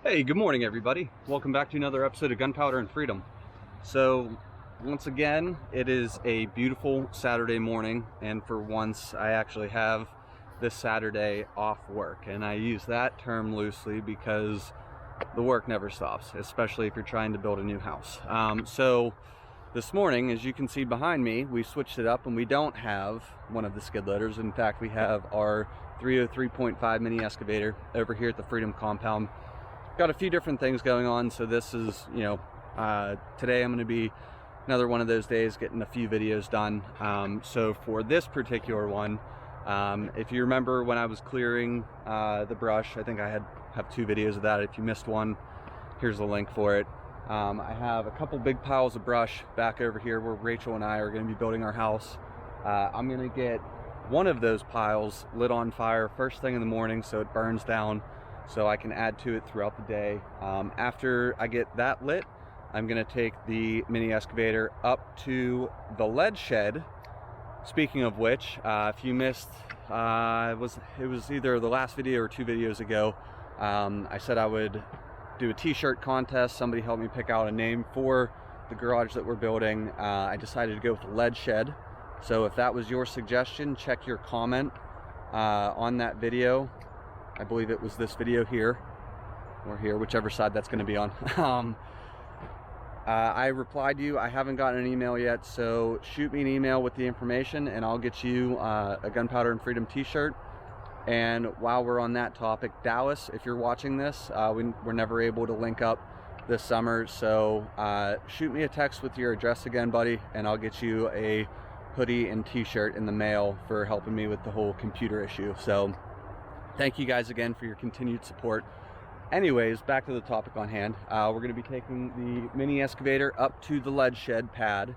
Hey, good morning everybody. Welcome back to another episode of Gunpowder and Freedom. So once again, it is a beautiful Saturday morning, and for once I actually have this Saturday off work, and I use that term loosely because the work never stops, especially if you're trying to build a new house. So this morning, as you can see behind me, we switched it up and we don't have one of the skid loaders. In fact, we have our 303.5 mini excavator over here at the Freedom compound. Got a few different things going on, so this is, today I'm going to be another one of those days getting a few videos done. So for this particular one, if you remember when I was clearing the brush, I think I have two videos of that. If you missed one, here's the link for it. I have a couple big piles of brush back over here where Rachel and I are going to be building our house. I'm going to get one of those piles lit on fire first thing in the morning so it burns down, so I can add to it throughout the day. After I get that lit, I'm going to take the mini excavator up to the lead shed. Speaking of which, if you missed, it was either the last video or two videos ago, I said I would do a t-shirt contest. Somebody helped me pick out a name for the garage that we're building. I decided to go with the lead shed. So if that was your suggestion, check your comment on that video. I believe it was this video here, or here, whichever side that's going to be on. I replied to you. I haven't gotten an email yet, so shoot me an email with the information and I'll get you a Gunpowder and Freedom t-shirt. And while we're on that topic, Dallas, if you're watching this, we're never able to link up this summer, so shoot me a text with your address again, buddy, and I'll get you a hoodie and t-shirt in the mail for helping me with the whole computer issue. So thank you guys again for your continued support. Anyways, back to the topic on hand. We're going to be taking the mini excavator up to the lead shed pad,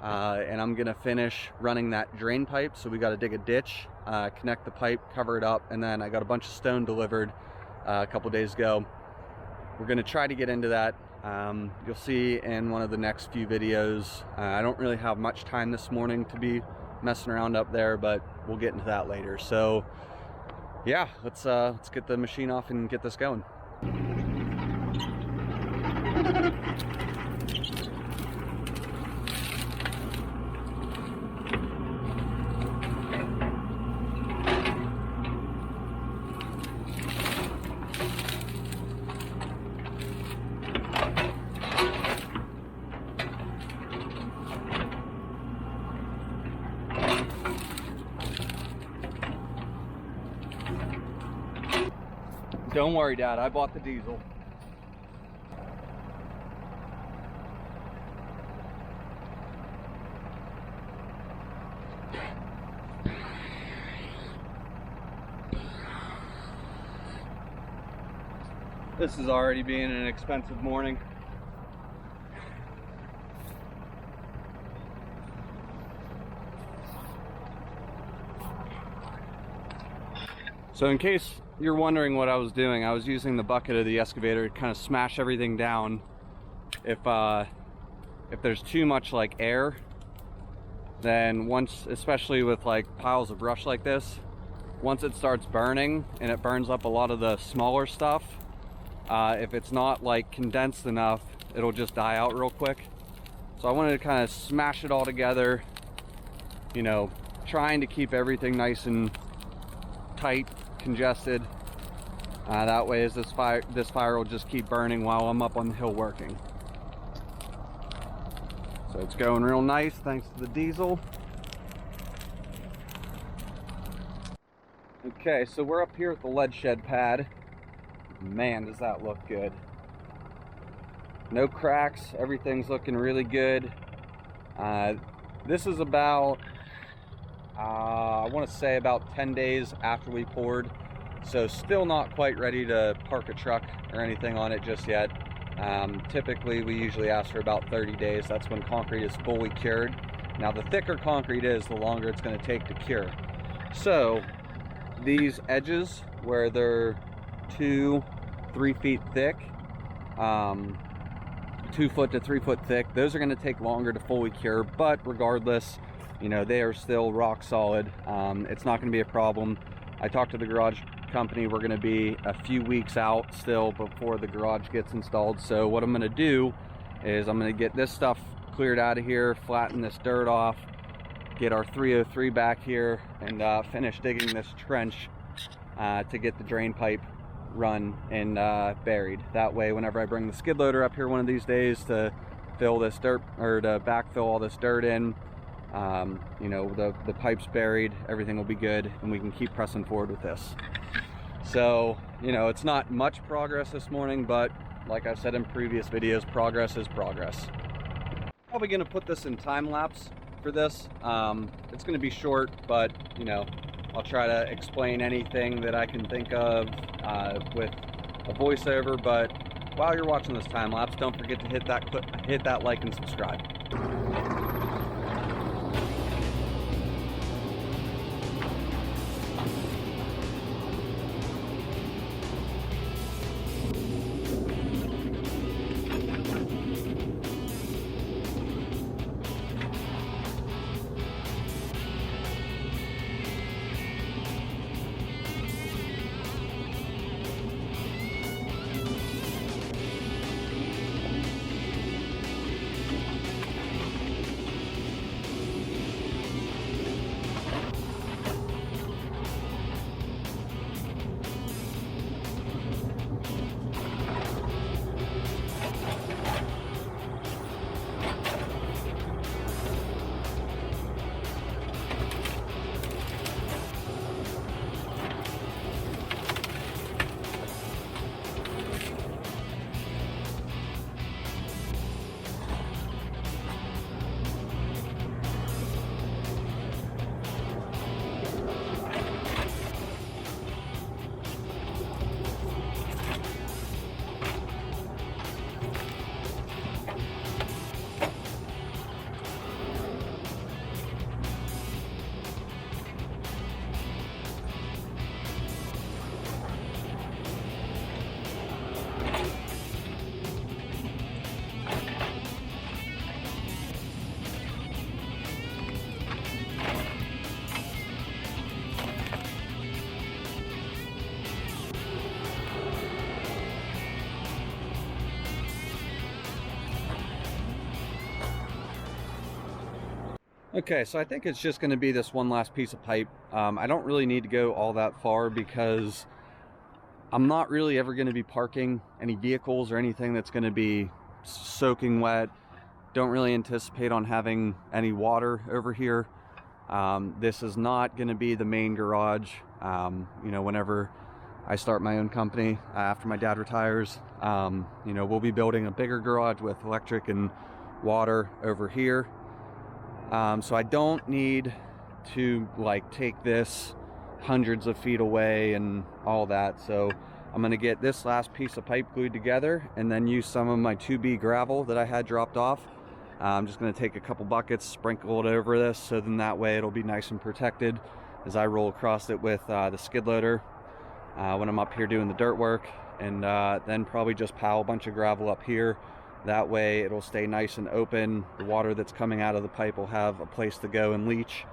and I'm going to finish running that drain pipe. So we got to dig a ditch, connect the pipe, cover it up, and then I got a bunch of stone delivered a couple days ago. We're going to try to get into that. You'll see in one of the next few videos. I don't really have much time this morning to be messing around up there, but we'll get into that later. So yeah, let's get the machine off and get this going. Don't worry, Dad, I bought the diesel. This is already being an expensive morning. So in case you're wondering what I was doing, I was using the bucket of the excavator to kind of smash everything down. If there's too much like air, then once, especially with like piles of brush like this, once it starts burning and it burns up a lot of the smaller stuff, if it's not like condensed enough, it'll just die out real quick. So I wanted to kind of smash it all together, you know, trying to keep everything nice and tight, congested. That way, as this fire will just keep burning while I'm up on the hill working. So it's going real nice thanks to the diesel. Okay, so we're up here at the lead shed pad. Man, does that look good. no cracks, everything's looking really good. This is about, I want to say about 10 days after we poured, so still not quite ready to park a truck or anything on it just yet. Typically we usually ask for about 30 days. That's when concrete is fully cured. Now the thicker concrete is, the longer it's going to take to cure. So these edges where they're 2-3 feet thick, 2 foot to 3 foot thick, those are going to take longer to fully cure, but regardless, you know, they are still rock solid. It's not going to be a problem. I talked to the garage company. We're going to be a few weeks out still before the garage gets installed. So what I'm going to do is I'm going to get this stuff cleared out of here, flatten this dirt off, get our 303 back here, and finish digging this trench to get the drain pipe run and buried. That way, whenever I bring the skid loader up here one of these days to fill this dirt, or to backfill all this dirt in, you know, the pipe's buried, everything will be good, and we can keep pressing forward with this. So, you know, it's not much progress this morning, but like I've said in previous videos, progress is progress. Probably going to put this in time lapse for this. It's going to be short, but you know, I'll try to explain anything that I can think of with a voiceover. But while you're watching this time lapse, don't forget to hit that like and subscribe. Okay, so I think it's just going to be this one last piece of pipe. I don't really need to go all that far because I'm not really ever going to be parking any vehicles or anything that's going to be soaking wet. Don't really anticipate on having any water over here. This is not going to be the main garage. You know, whenever I start my own company after my dad retires, you know, we'll be building a bigger garage with electric and water over here. So I don't need to like take this hundreds of feet away and all that. So I'm going to get this last piece of pipe glued together and then use some of my 2B gravel that I had dropped off. I'm just going to take a couple buckets, sprinkle it over this, so then that way it'll be nice and protected as I roll across it with the skid loader when I'm up here doing the dirt work, and then probably just pile a bunch of gravel up here. That way it'll stay nice and open. The water that's coming out of the pipe will have a place to go and leach.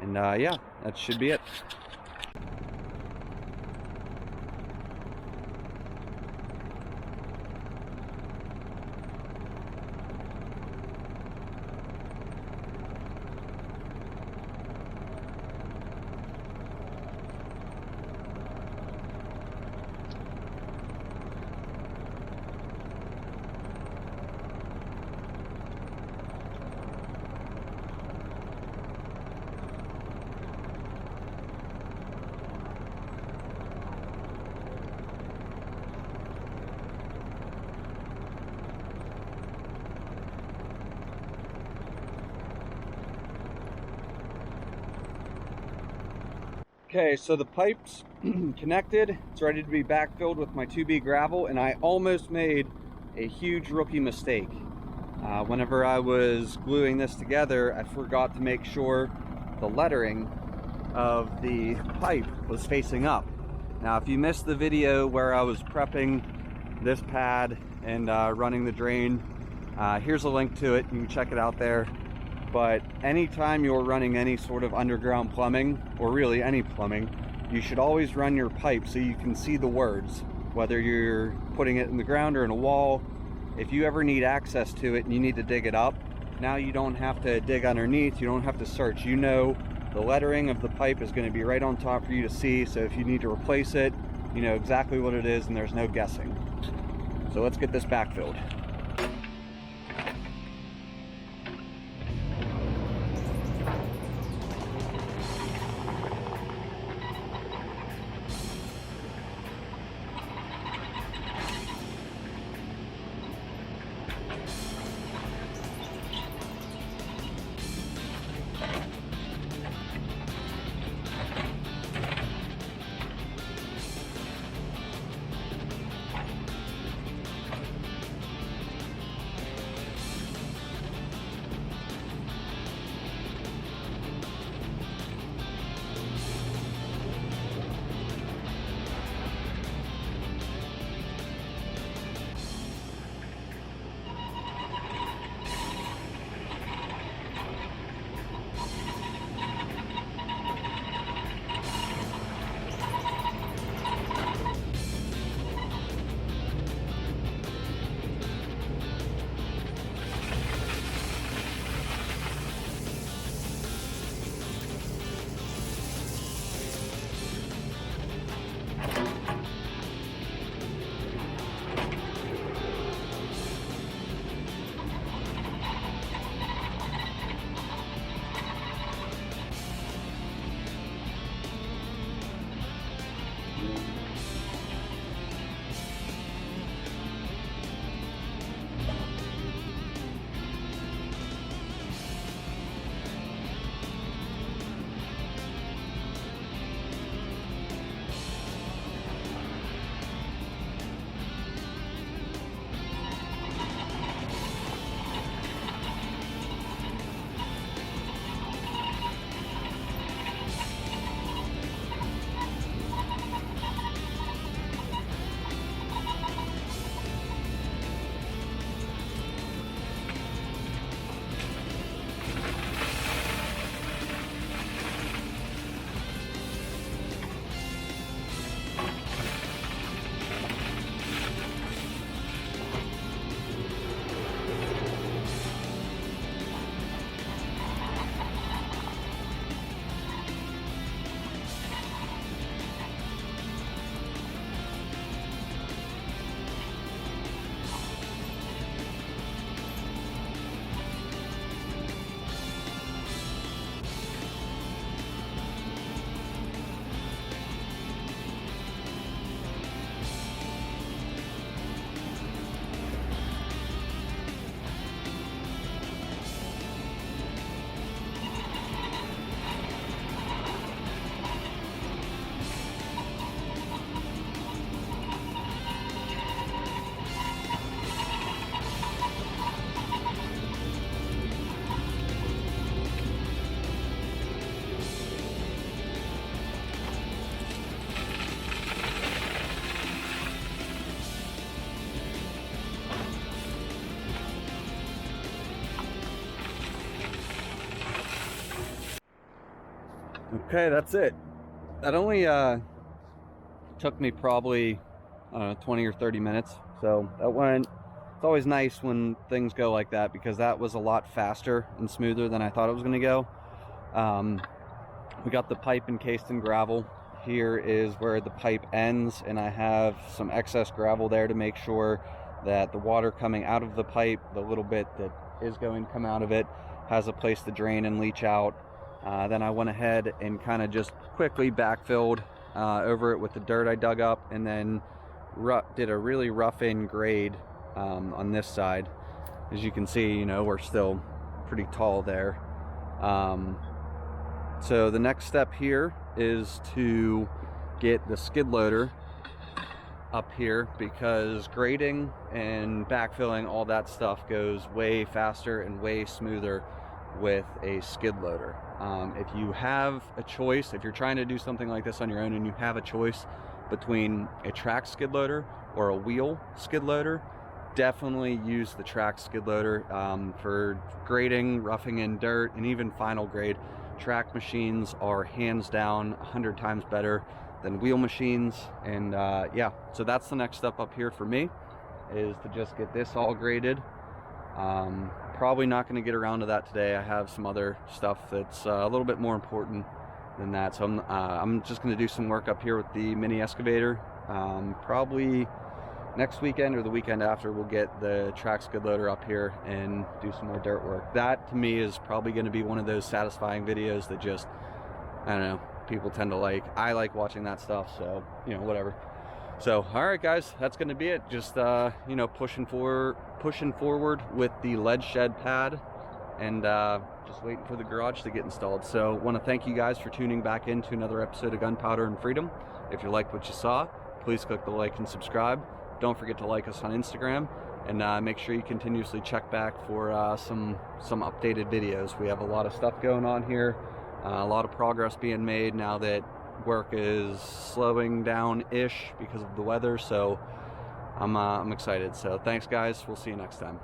And yeah, that should be it. Okay, so the pipe's connected. It's ready to be backfilled with my 2B gravel, and I almost made a huge rookie mistake. Whenever I was gluing this together, I forgot to make sure the lettering of the pipe was facing up. Now, if you missed the video where I was prepping this pad and running the drain, here's a link to it. You can check it out there. But anytime you're running any sort of underground plumbing, or really any plumbing, you should always run your pipe so you can see the words, whether you're putting it in the ground or in a wall. If you ever need access to it and you need to dig it up, now you don't have to dig underneath, you don't have to search. You know the lettering of the pipe is going to be right on top for you to see, so if you need to replace it, you know exactly what it is and there's no guessing. So let's get this backfilled. Okay, that's it. That only took me probably 20 or 30 minutes. So that went, it's always nice when things go like that, because that was a lot faster and smoother than I thought it was going to go. We got the pipe encased in gravel. Here is where the pipe ends, and I have some excess gravel there to make sure that the water coming out of the pipe, the little bit that is going to come out of it, has a place to drain and leach out. Then I went ahead and kind of just quickly backfilled over it with the dirt I dug up, and then did a really rough in grade on this side. As you can see, you know, we're still pretty tall there. So the next step here is to get the skid loader up here, because grading and backfilling, all that stuff goes way faster and way smoother with a skid loader. If you have a choice, if you're trying to do something like this on your own and you have a choice between a track skid loader or a wheel skid loader, definitely use the track skid loader. For grading, roughing in dirt, and even final grade, track machines are hands down 100 times better than wheel machines. And yeah, so that's the next step up here for me, is to just get this all graded. Probably not going to get around to that today. I have some other stuff that's a little bit more important than that, so I'm just going to do some work up here with the mini excavator. Probably next weekend or the weekend after, we'll get the track skid loader up here and do some more dirt work. That to me is probably going to be one of those satisfying videos that just, I don't know, people tend to like. I like watching that stuff, so you know, whatever. So all right guys, that's going to be it. Just you know, pushing forward with the lead shed pad, and just waiting for the garage to get installed. So want to thank you guys for tuning back into another episode of Gunpowder and Freedom. If you liked what you saw, please click the like and subscribe. Don't forget to like us on Instagram, and make sure you continuously check back for some updated videos. We have a lot of stuff going on here, a lot of progress being made now that work is slowing down-ish because of the weather. So I'm excited. So thanks guys, we'll see you next time.